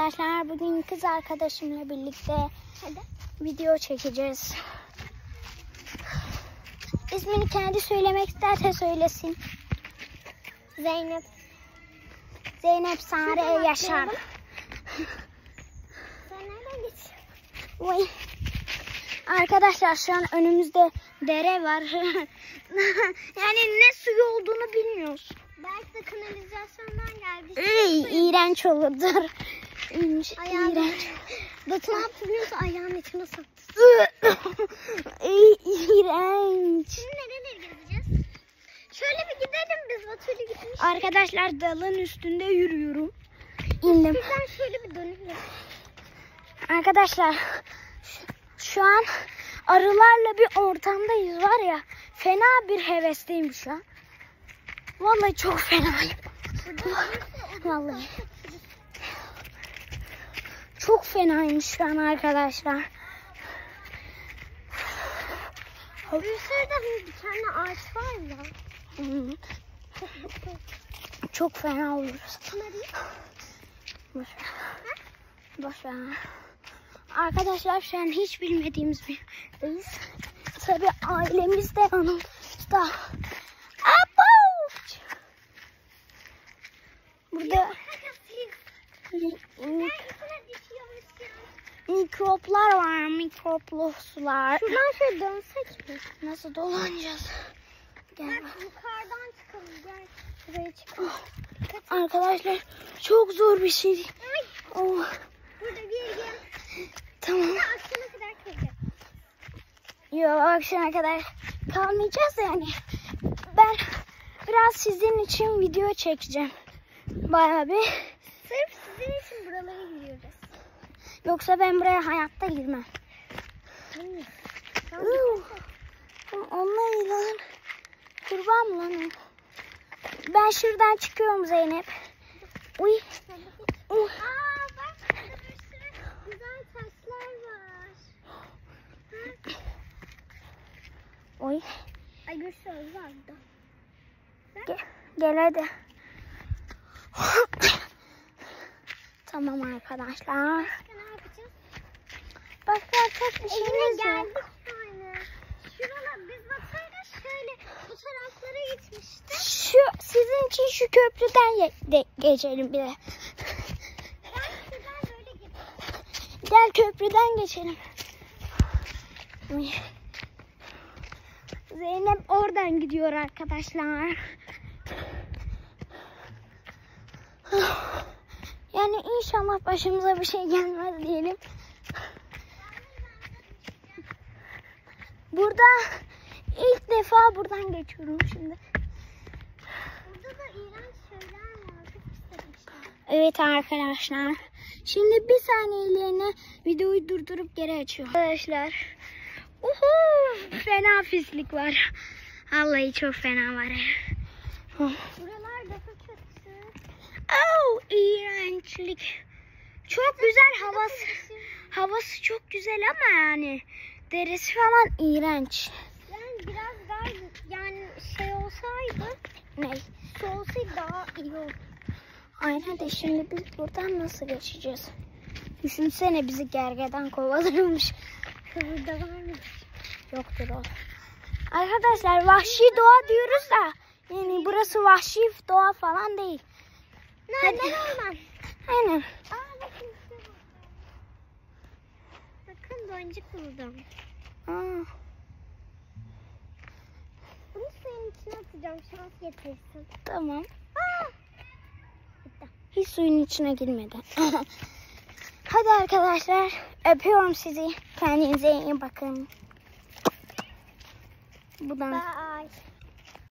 Arkadaşlar bugün kız arkadaşımla birlikte video çekeceğiz. İsmini kendi söylemek isterse söylesin. Zeynep. Zeynep Sare Yaşar. Sen nereden geçiyorsun? Oy. Arkadaşlar şu an önümüzde dere var. Yani ne suyu olduğunu bilmiyoruz. Belki de kanalizasyondan geldi. İğrenç olurdur. İğrenç. Batu ne yaptı biliyorsun? Ayağının içine soktu. İğrenç. Şimdi nereleri gezeceğiz? Şöyle bir gidelim biz. Batu'yla gitmiştik. Arkadaşlar dalın üstünde yürüyorum. İndim. Bizden şöyle bir dönelim. Arkadaşlar şu an arılarla bir ortamdayız var ya. Fena bir hevesteyim şu an. Vallahi çok fenayım. Vallahi. Çok fenayım şu an arkadaşlar. Şurada bir tane ağaç var ya. Çok fena oluruz. Boş ver. Arkadaşlar şu an hiç bilmediğimiz bir yerdeyiz. Tabii ailemiz de yanımızda. Burada mikroplar var, mikroploslar. Şuradan şöyle dönsek mi? Nasıl dolanacağız? Gel Bak bak. yukarıdan çıkalım. Gel şuraya çıkalım. Arkadaşlar çok zor bir şey. Oh. Burada bir gel. Tamam. Akşama kadar kalacağız. Yok akşama kadar kalmayacağız yani. Ben biraz sizin için video çekeceğim. Bayağı bir. Sırf sizin için buralara giriyoruz. Yoksa ben buraya hayatta girmem. Onlar ilan. Kurban mı lan o? Ben şuradan çıkıyorum Zeynep. Uy. Aa bak burada bir sürü güzel taşlar var. Oy. Ay görsel vardı. Gel hadi. Tamam arkadaşlar. Başka ne yapacağız? Başka yapacak bir şeyimiz yok. geldik yani. Şuralar biz Batu'yla şöyle bu taraflara gitmiştik. Sizin için şu köprüden geçelim bir de. Ben şuradan böyle gittim. Gel köprüden geçelim. Zeynep oradan gidiyor arkadaşlar. Yani inşallah başımıza bir şey gelmez diyelim. Burada ilk defa buradan geçiyorum şimdi. Burada da iğrenç şeyler var. Çok istemişler. Evet arkadaşlar. Şimdi bir saniyeliğine videoyu durdurup geri açıyorum. Arkadaşlar. Fena pislik var. Vallahi çok fena var. Buralar daha kötü. İğrençlik. Çok güzel havası çok güzel ama yani derisi falan iğrenç. Yani biraz daha yani şey olsaydı, Ne? su olsaydı daha iyi olur. Aynen de şimdi biz buradan nasıl geçeceğiz? Düşünsene bizi gergedan kovalıyormuş. Burada var mı? Yoktur o. Arkadaşlar vahşi doğa diyoruz da yani burası vahşi doğa falan değil. Nerede orman? Aynen. Aa bakın işte bu. Bakın boncuk buldum. Aa, Bunu suyun içine atacağım, şans getirsin. tamam. Aa! Hiç suyun içine girmedi. Hadi arkadaşlar öpüyorum sizi. Kendinize iyi bakın. Buradan Bye.